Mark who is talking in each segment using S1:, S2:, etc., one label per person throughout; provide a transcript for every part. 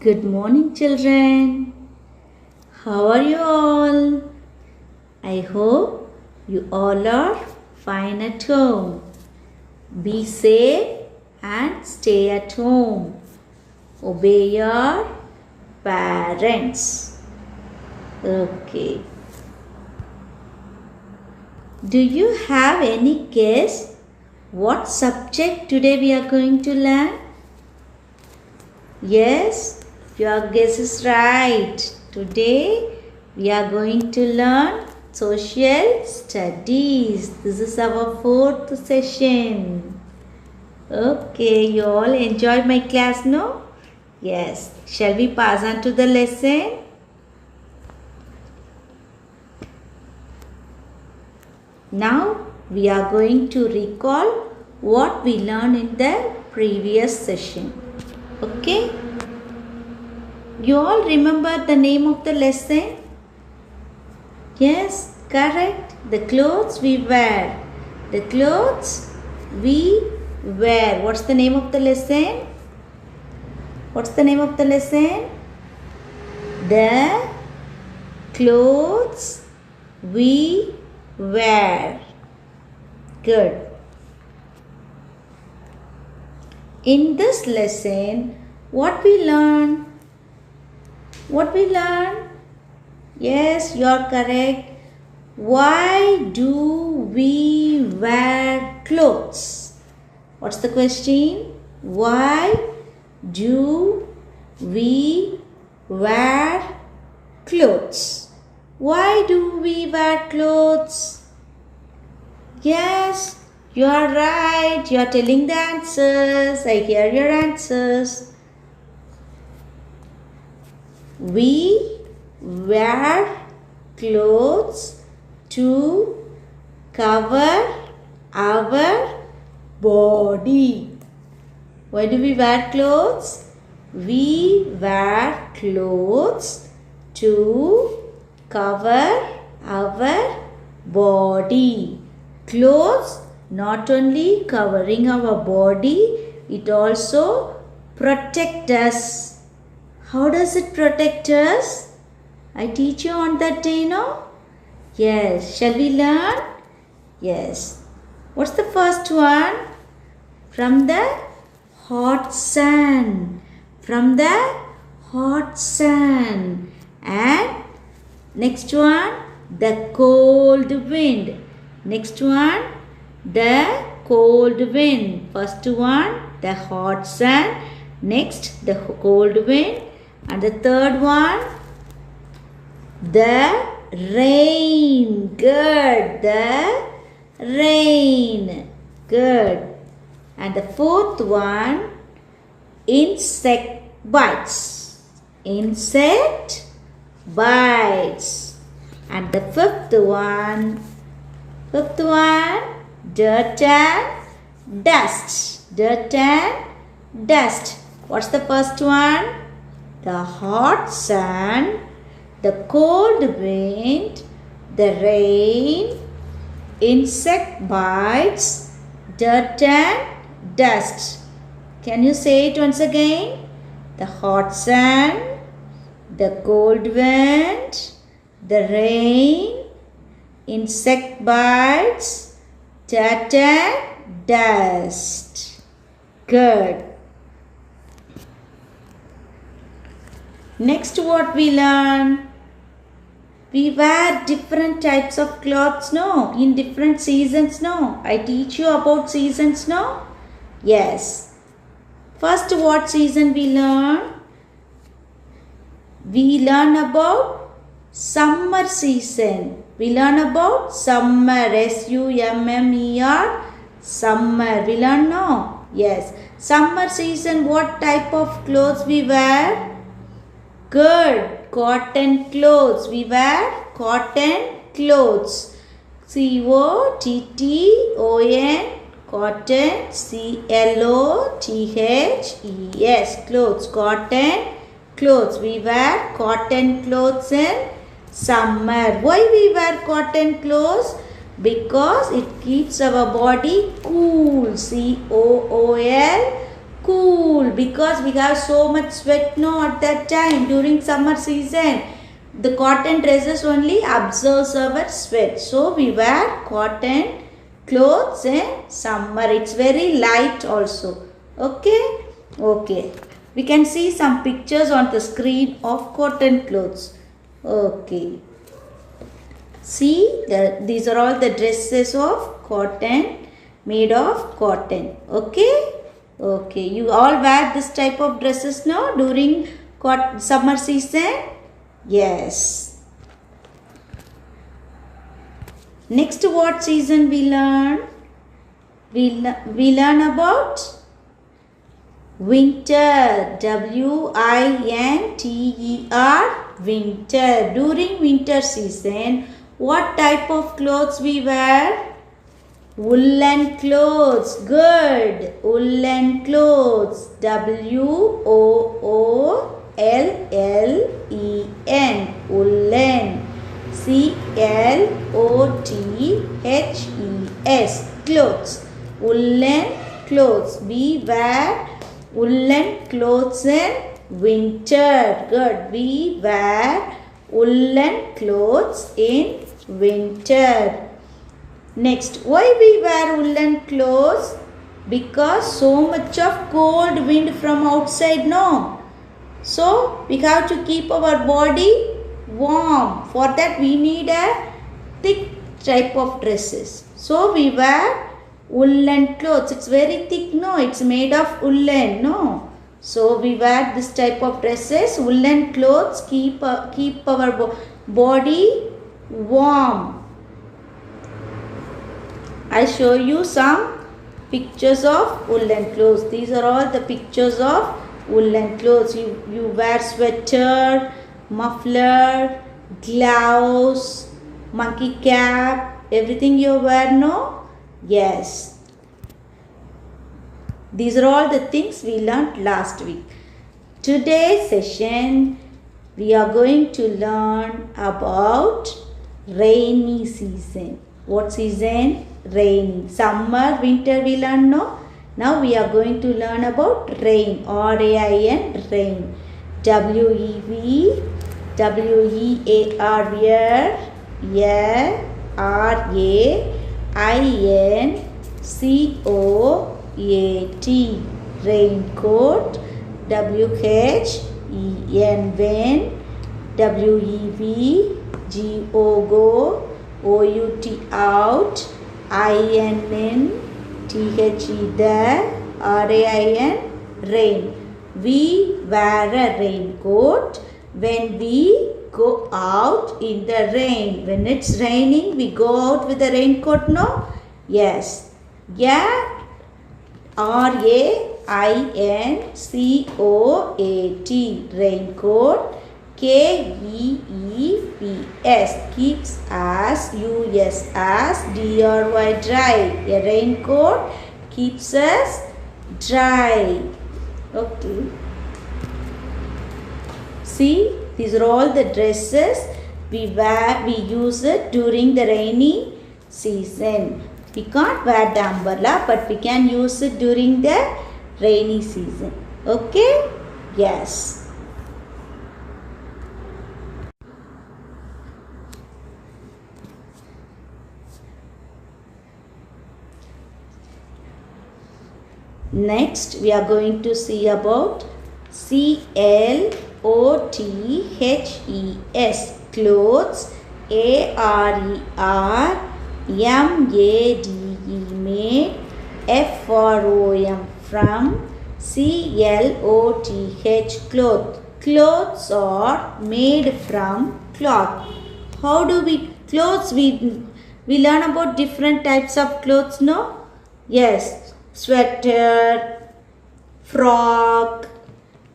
S1: Good morning, children. How are you all? I hope you all are fine at home. Be safe and stay at home. Obey your parents. Okay. Do you have any guess what subject today we are going to learn? Yes, your guess is right. Today we are going to learn social studies. This is our 4th session. Okay, you all enjoyed my class, no? Yes. Shall we pass on to the lesson? Now we are going to recall what we learned in the previous session. Okay? You all remember the name of the lesson? Yes, correct. The clothes we wear. The clothes we wear. What's the name of the lesson? What's the name of the lesson? The clothes we wear. Good. In this lesson, what we learn? What we learn? Yes, you are correct. Why do we wear clothes? What's the question? Why do we wear clothes? Why do we wear clothes? Yes, you are right. You are telling the answers. I hear your answers. We wear clothes to cover our body. Why do we wear clothes? We wear clothes to cover our body. Clothes not only covering our body, it also protects us. How does it protect us? I teach you on that day, no? Yes. Shall we learn? Yes. What's the first one? From the hot sun. From the hot sun. And next one, the cold wind. Next one, the cold wind. First one, the hot sun. Next, the cold wind. And the third one, the rain. Good. The rain. Good. And the fourth one, insect bites. Insect bites. And the fifth one, dirt and dust. Dirt and dust. What's the first one? The hot sun, the cold wind, the rain, insect bites, dirt and dust. Can you say it once again? The hot sun, the cold wind, the rain, insect bites, dirt and dust. Good. Next, what we learn? We wear different types of clothes, no? In different seasons, no? I teach you about seasons, no? Yes. First, what season we learn? We learn about summer season. We learn about summer. S-U-M-M-E-R. Summer. We learn, no? Yes. Summer season, what type of clothes we wear? Good. Cotton clothes. We wear cotton clothes. C-O-T-T-O-N. Cotton. C-L-O-T-H-E-S. Clothes. Cotton clothes. We wear cotton clothes in summer. Why we wear cotton clothes? Because it keeps our body cool. C-O-O-L. cool, because we have so much sweat no at that time during summer season. The cotton dresses only absorbs our sweat, so we wear cotton clothes in summer. It's very light also. Okay, we can see some pictures on the screen of cotton clothes. Okay, see, these are all the dresses of cotton, made of cotton. Okay, you all wear this type of dresses now during summer season? Yes. Next, what season we learn? We learn about winter. W-I-N-T-E-R, winter. During winter season, what type of clothes we wear? Woolen clothes. Good. Woolen clothes. W-O-O-L-L-E-N. Woolen. C-L-O-T-H-E-S. Clothes. Woolen clothes. We wear woolen clothes in winter. Good. We wear woolen clothes in winter. Next, why we wear woolen clothes? Because so much of cold wind from outside, no? So, we have to keep our body warm. For that, we need a thick type of dresses. So, we wear woolen clothes. It's very thick, no? It's made of woolen, no? So, we wear this type of dresses. Woolen clothes keep our body warm. I show you some pictures of woolen clothes. These are all the pictures of woolen clothes. You wear sweater, muffler, gloves, monkey cap, everything you wear, no? Yes. These are all the things we learned last week. Today's session, we are going to learn about rainy season. What season? Rainy. Summer, winter we learn, no? Now we are going to learn about rain. R-A-I-N, rain. W-E-V, W-E-A-R, R-A-I-N-C-O-A-T, raincoat. W-H-E-N, when. W-E-V, G-O-Go, O-U-T, out. I-N-N-T-H-E, the. R-A-I-N, rain. We wear a raincoat when we go out in the rain. When it's raining, we go out with a raincoat, no? Yes. Yeah. R-A-I-N-C-O-A-T, raincoat. K-E-E-P-S, keeps us, U-S, as, D-R-Y, dry. A raincoat keeps us dry. Okay. See, these are all the dresses we wear. We use it during the rainy season. We can't wear the umbrella, but we can use it during the rainy season. Okay? Yes. Next, we are going to see about C-L-O-T-H-E-S, clothes. A-R-E-R-M-A-D-E, made. F-R-O-M, from. C-L-O-T-H, cloth. Clothes are made from cloth. How do we clothes? We learn about different types of clothes, no? Yes. Sweater, frock,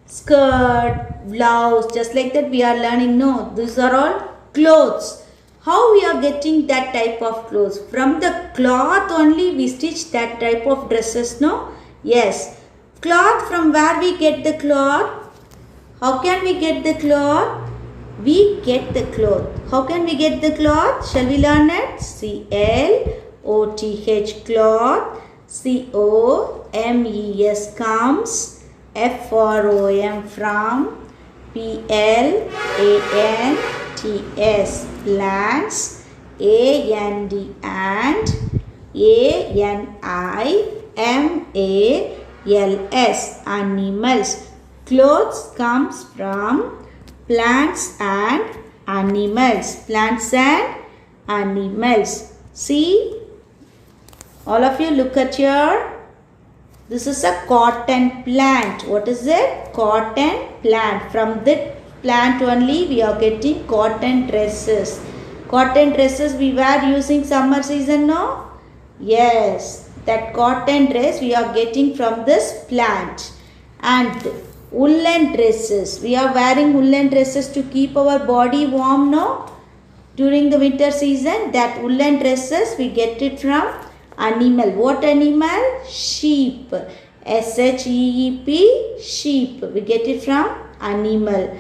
S1: skirt, blouse, just like that we are learning, no? These are all clothes. How we are getting that type of clothes? From the cloth only we stitch that type of dresses, no? Yes. Cloth, from where we get the cloth? How can we get the cloth? We get the cloth. How can we get the cloth? Shall we learn it? C-L-O-T-H, cloth. COMES comes. FROM from. PLANTS plants. AND and. ANIMALS animals. Clothes comes from plants and animals. Plants and animals. See, all of you look at here. This is a cotton plant. What is it? Cotton plant. From that plant only we are getting cotton dresses. Cotton dresses we were using summer season, no? Yes, that cotton dress we are getting from this plant. And woolen dresses. We are wearing woolen dresses to keep our body warm, no? During the winter season, that woolen dresses we get it from animal. What animal? Sheep. SHEEP, sheep. We get it from animal.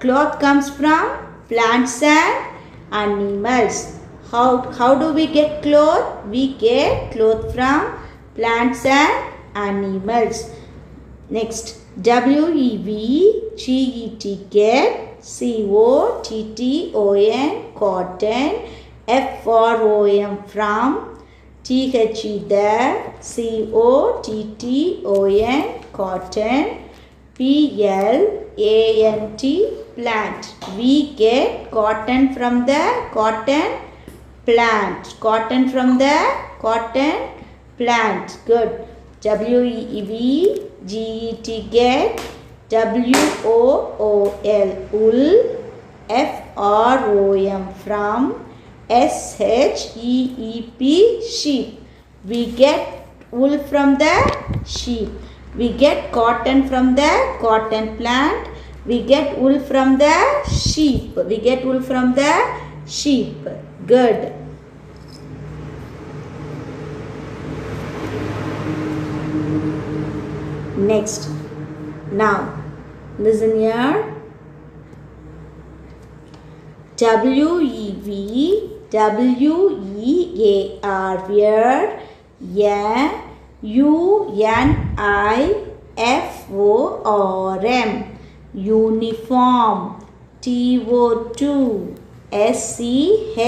S1: Cloth comes from plants and animals. How do we get cloth? We get cloth from plants and animals. Next, WEVGET, get. COTTON, cotton. FROM, from. THE, the. COTTON, cotton. PLANT, plant. We get cotton from the cotton plant. Cotton from the cotton plant. Good. WEVGET, get. WOOL, wool. FROM, from. SHEEP, sheep. We get wool from the sheep. We get cotton from the cotton plant. We get wool from the sheep. We get wool from the sheep. Good. Next. Now, listen here. WEVWEAR, where. UNIFORM, uniform. TO2 SCHOOL,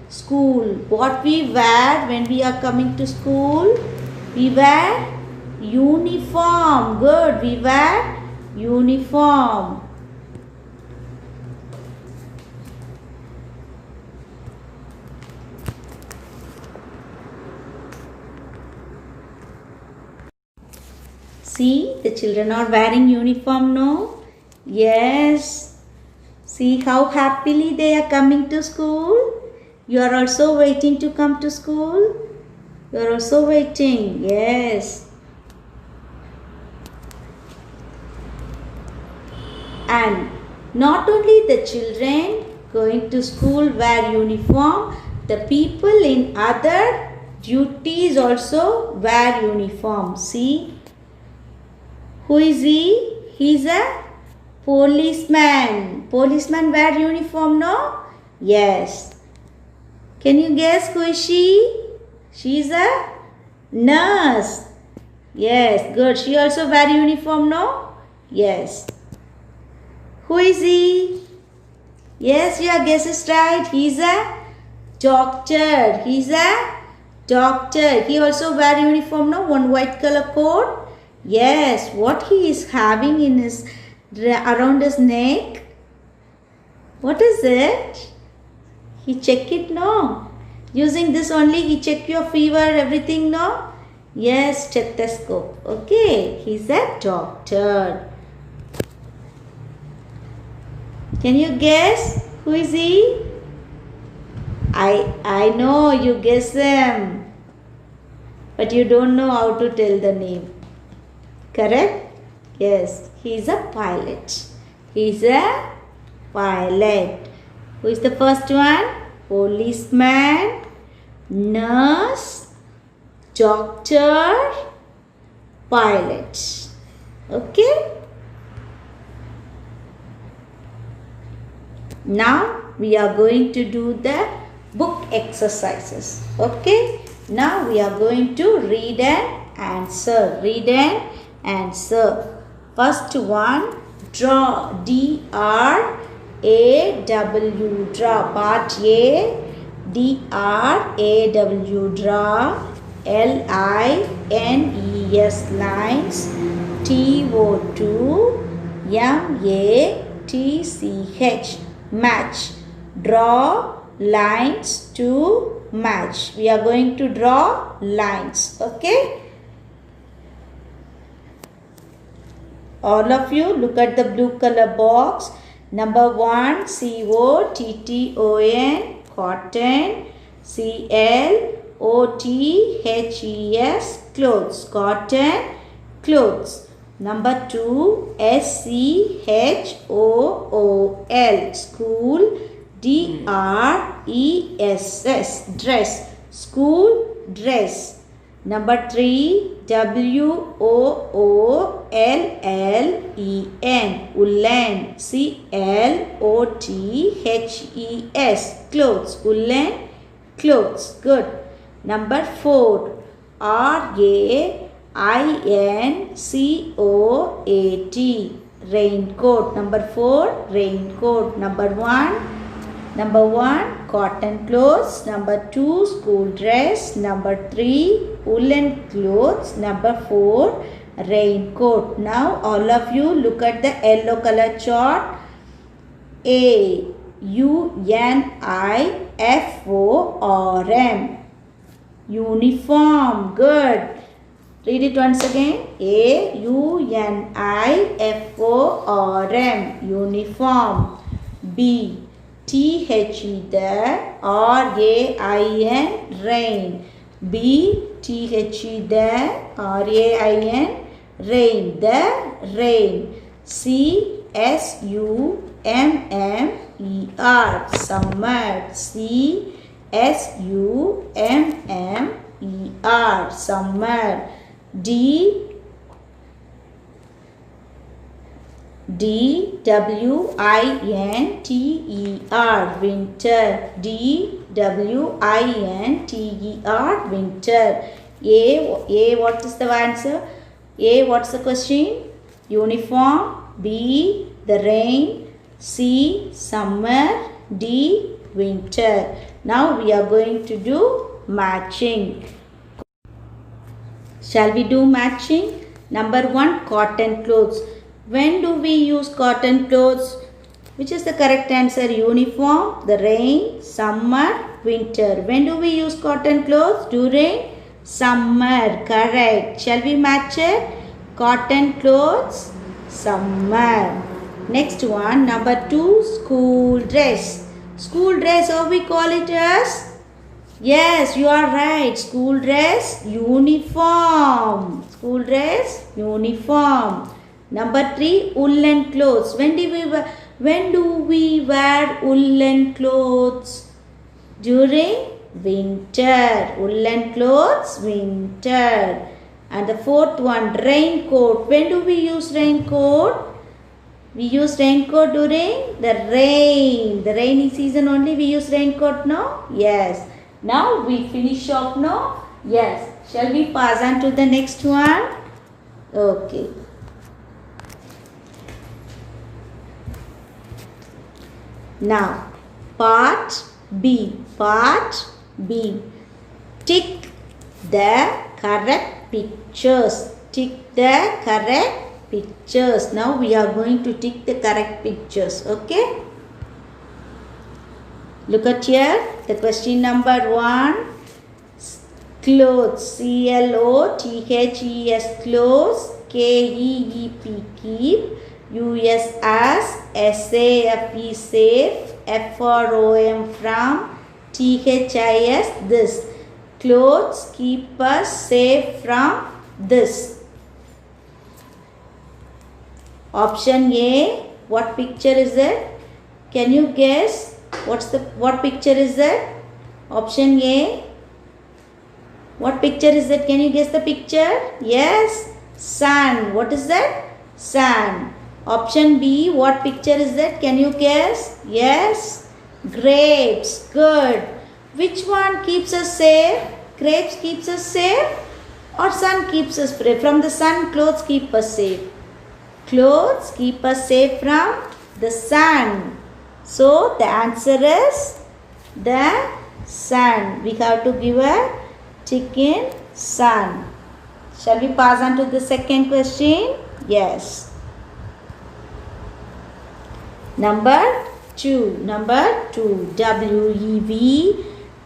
S1: school. What we wear when we are coming to school? We wear uniform. Good. We wear uniform. See, the children are wearing uniform, no? Yes. See how happily they are coming to school. You are also waiting to come to school. You are also waiting. Yes. And not only the children going to school wear uniform, the people in other duties also wear uniform. See. Who is he? He is a policeman. Policeman wear uniform, no? Yes. Can you guess who is she? She is a nurse. Yes, good. She also wear uniform, no? Yes. Who is he? Yes, your guess is right. He is a doctor. He is a doctor. He also wear uniform, no? One white color coat. Yes, what he is having in his around his neck? What is it? He check it, no? Using this only he check your fever, everything, no? Yes, stethoscope. Okay, he's a doctor. Can you guess who is he? I know you guess him, but you don't know how to tell the name. Correct? Yes, he is a pilot. He is a pilot. Who is the first one? Policeman, nurse, doctor, pilot. Okay? Now we are going to do the book exercises. Okay, now we are going to read and answer. Read and answer. First one, draw. D-R-A-W, draw. Part A, D-R-A-W, draw. L-I-N-E-S, lines. T-O-2, M-A-T-C-H, match. Draw lines to match. We are going to draw lines. Okay, all of you look at the blue color box. Number 1, C-O-T-T-O-N, cotton. C-L-O-T-H-E-S, clothes. Cotton, clothes. Number 2, S-C-H-O-O-L, school. D-R-E-S-S, dress. School dress. Number 3, W-O-O-L-L-E-N, woolen. C-L-O-T-H-E-S, clothes. Woolen, clothes. Good. Number 4, R-A-I-N-C-O-A-T, raincoat. Number 4, raincoat. Number 1, cotton clothes. Number 2, school dress. Number 3, woolen clothes. Number 4, raincoat. Now all of you look at the yellow color chart. A-U-N-I-F-O-R-M, uniform. Good. Read it once again. A-U-N-I-F-O-R-M, uniform. B, T-H-E, the, R-A-I-N, rain. B, T-H-E, the, R-A-I-N, rain. The rain. C-S-U-M-M-E-R, summer. C-S-U-M-M-E-R, summer. D-W-I-N-T-E-R, winter. D-W-I-N-T-E-R, winter. A, what is the answer? A, what's the question? Uniform. B, the rain. C, summer. D, winter. Now we are going to do matching. Shall we do matching? Number 1, cotton clothes. When do we use cotton clothes? Which is the correct answer? Uniform, the rain, summer, winter. When do we use cotton clothes? During summer. Correct. Shall we match it? Cotton clothes, summer. Next one, number 2, school dress. School dress, how we call it as? Yes, you are right. School dress, uniform. School dress, uniform. Number 3, woolen clothes. When do we wear woolen clothes? During winter. Woolen clothes, winter. And the 4th one, raincoat. When do we use raincoat? We use raincoat during the rain. The rainy season only we use raincoat, no? Yes. Now we finish off, no? Yes. Shall we pass on to the next one? Okay. Now, part B. Part B. Tick the correct pictures. Tick the correct pictures. Now we are going to tick the correct pictures. Okay. Look at here. The question number 1. Clothes. C-L-O-T-H-E-S. Clothes. K-E-E-P. Keep. U-S as. S-A-F-E. Safe. F-R-O-M. From. T-H-I-S. This. Clothes keep us safe from this. Option A. What picture is it? Can you guess? What picture is that? Option A. What picture is that? Can you guess the picture? Yes. Sun. What is that? Sun. Option B. What picture is that? Can you guess? Yes. Grapes. Good. Which one keeps us safe? Grapes keeps us safe or sun keeps us safe? From the sun, clothes keep us safe. Clothes keep us safe from the sun. So the answer is the sun. We have to give a tick in sun. Shall we pass on to the second question? Yes. Number 2.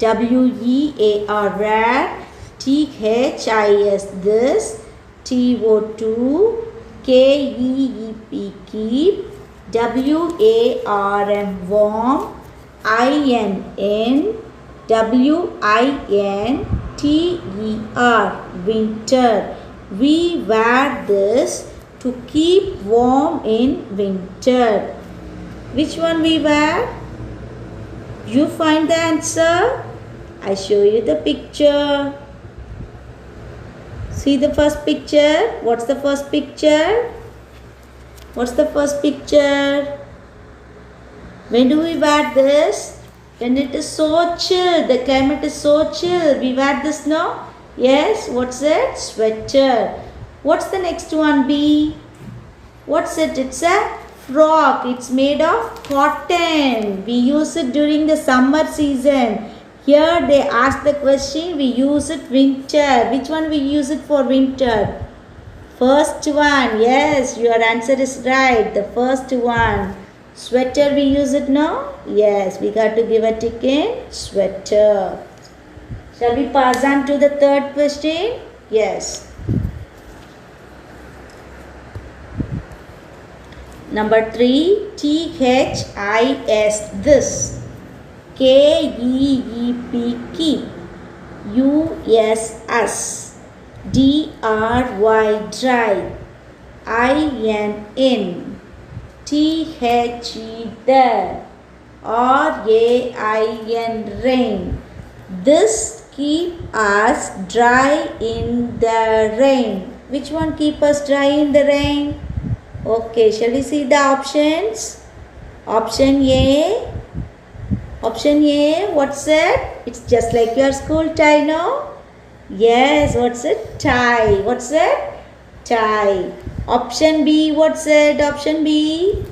S1: WEAR, where, THIS, this, TO2, KEEP, keep, WARM, warm, INN, WINTER, winter. We wear this to keep warm in winter. Which one we wear? You find the answer? I show you the picture. See the first picture. What's the first picture? What's the first picture? When do we wear this? When it is so chill, the climate is so chill, we wear this now? Yes, what's it? Sweater. What's the next one be? What's it? It's a frock. It's made of cotton. We use it during the summer season. Here they ask the question, we use it winter. Which one we use it for winter? First one. Yes, your answer is right. The first one. Sweater we use it now? Yes, we got to give a tick in sweater. Shall we pass on to the third question? Yes. Number 3. THIS, this. KEEP, keep. USS, DRY, dry. INN, THE, there. RAIN, rain. This keep us dry in the rain. Which one keep us dry in the rain? Okay, shall we see the options? Option A. Option A, what's it? It's just like your school tie, no? Yes, what's it? Tie. What's it? Tie. Option B, what's it? Option B.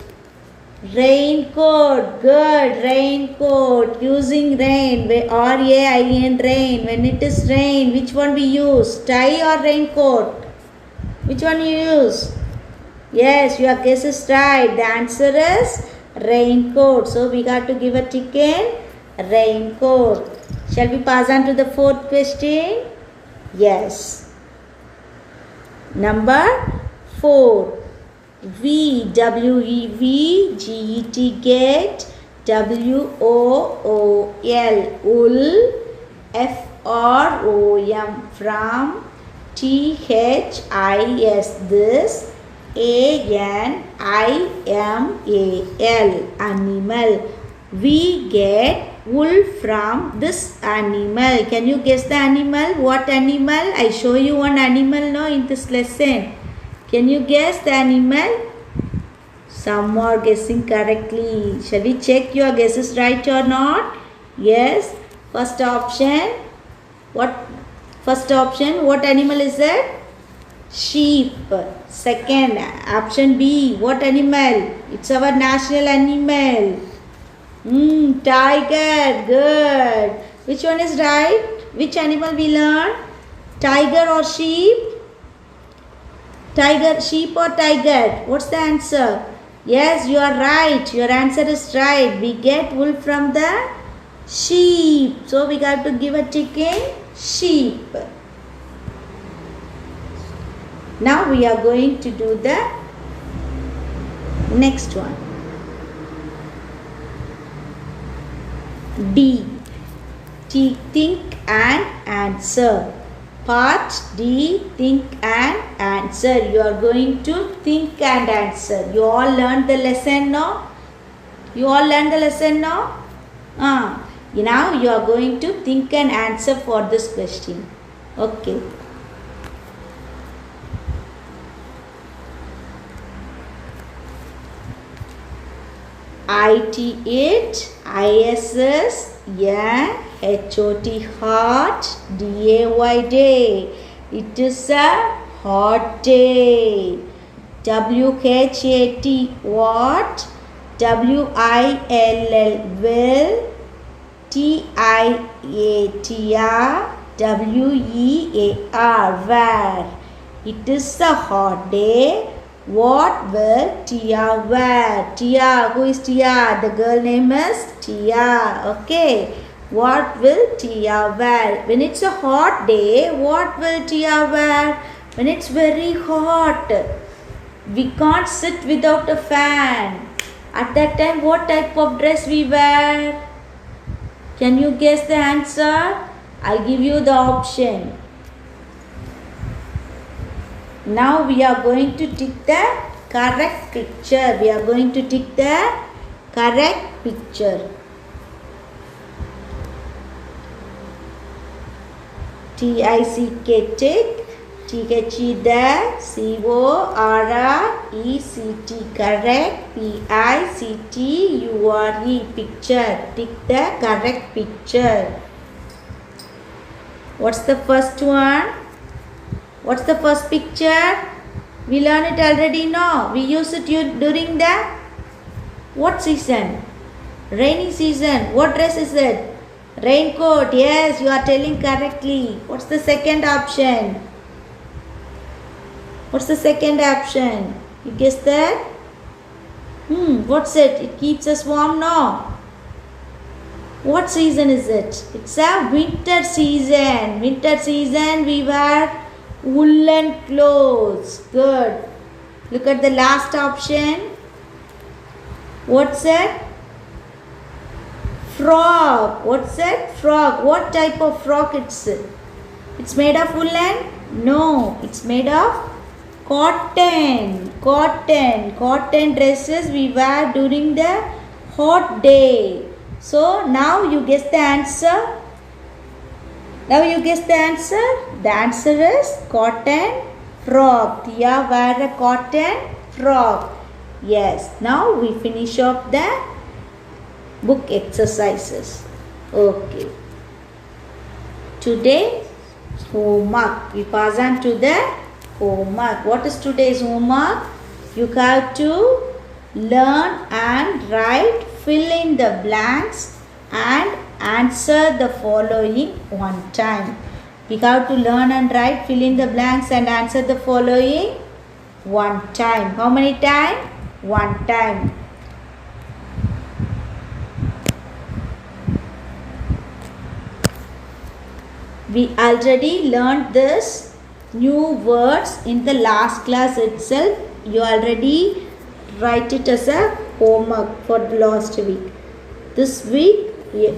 S1: Raincoat. Good. Raincoat. Using rain. RAIN, rain. When it is rain, which one we use? Tie or raincoat? Which one you use? Yes, your guess is right. The answer is raincoat. So we got to give a tick in raincoat. Shall we pass on to the fourth question? Yes. Number 4. WEV, get, WOOL, wool, FROM, from, THIS, this, ANIMAL, animal. We get wool from this animal. Can you guess the animal? What animal? I show you one animal now in this lesson. Can you guess the animal? Some are guessing correctly. Shall we check your guess is right or not? Yes. First option. What? First option. What animal is that? Sheep. Second, option B. What animal? It's our national animal. Tiger. Good. Which one is right? Which animal we learn? Tiger or sheep? Tiger, sheep or tiger? What's the answer? Yes, you are right. Your answer is right. We get wool from the sheep. So we got to give a tick in sheep. Now we are going to do the next one. D. Think and answer. Part D. Think and answer. You are going to think and answer. You all learned the lesson now? You all learned the lesson now? Now you are going to think and answer for this question. Okay. IT it, ISS, HOT hot, DAY day. It is a hot day. WHAT what? WILL will, TIATR, WEAR where. It is a hot day. What will Tia wear? Tia, who is Tia? The girl name is Tia. Okay. What will Tia wear? When it's a hot day, what will Tia wear? When it's very hot, we can't sit without a fan. At that time, what type of dress we wear? Can you guess the answer? I'll give you the option. Now we are going to tick the correct picture. We are going to tick the correct picture. TICK tick. THE the, CORRECT correct, PICTURE picture. Tick the correct picture. What's the first one? What's the first picture? We learned it already, no? We use it during the what season? Rainy season. What dress is it? Raincoat. Yes, you are telling correctly. What's the second option? What's the second option? You guess that? What's it? It keeps us warm, no? What season is it? It's a winter season. Winter season we wear woolen clothes. Good. Look at the last option. What's it? Frock. What's it? Frock. What type of frock it's? It's made of woolen? No. It's made of cotton. Cotton dresses we wear during the hot day. So now you guess the answer. Now you guess the answer. The answer is cotton frock. Tia wear a cotton frock. Yes. Now we finish off the book exercises. Okay. Today homework. We pass on to the homework. What is today's homework? You have to learn and write, fill in the blanks and answer the following one time. We have to learn and write, fill in the blanks and answer the following one time. How many times? One time. We already learned this new words in the last class itself. You already write it as a homework for the last week. This week,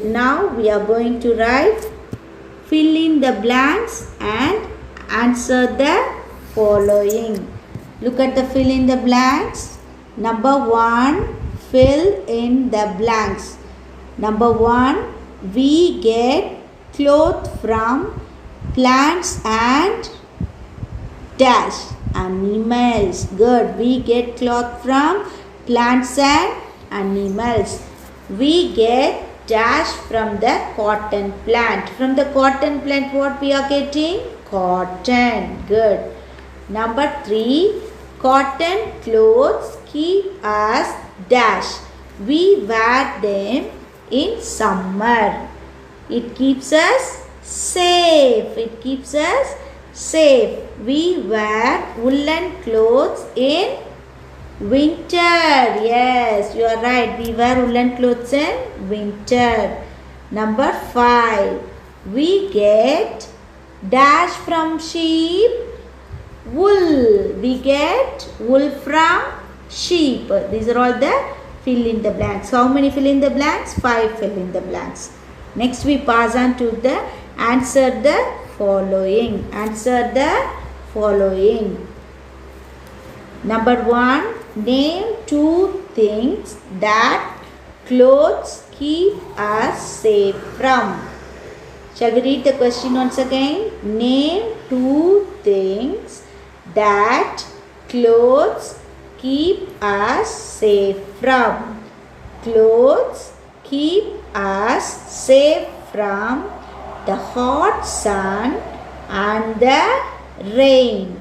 S1: now we are going to write, fill in the blanks and answer the following. Look at the fill in the blanks. Number 1, fill in the blanks. Number 1, we get cloth from plants and dash animals. Good. We get cloth from plants and animals. We get dash from the cotton plant. From the cotton plant what we are getting? Cotton. Good. Number 3, cotton clothes keep us dash. We wear them in summer. It keeps us safe. It keeps us safe. We wear woolen clothes in winter. Yes, you are right. We wear woolen clothes in winter. Number 5. We get dash from sheep. Wool. We get wool from sheep. These are all the fill in the blanks. How many fill in the blanks? 5 fill in the blanks. Next we pass on to the answer the following. Answer the following. Number 1. Name 2 things that clothes keep us safe from. Shall we read the question once again? Name 2 things that clothes keep us safe from. Clothes keep us safe from the hot sun and the rain.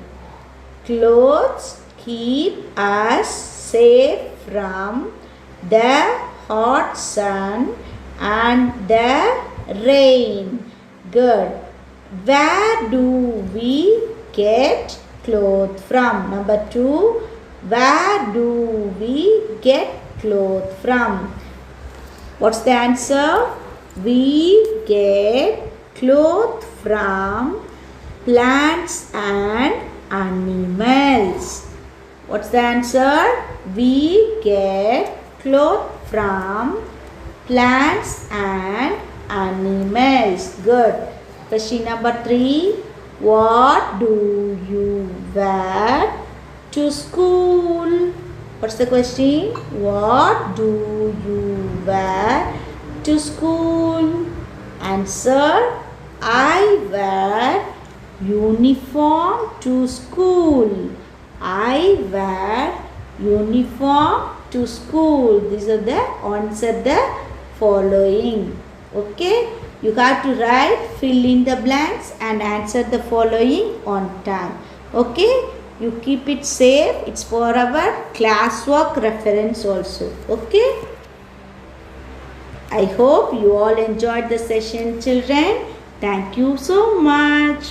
S1: Clothes keep us safe from the hot sun and the rain. Good. Where do we get clothes from? Number 2. Where do we get clothes from? What's the answer? We get clothes from plants and animals. What's the answer? We get clothes from plants and animals. Good. Question number 3. What do you wear to school? What's the question? What do you wear to school? Answer. I wear uniform to school. I wear uniform to school. These are the answer the following. Okay. You have to write, fill in the blanks and answer the following on time. Okay. You keep it safe. It's for our classwork reference also. Okay. I hope you all enjoyed the session, children. Thank you so much.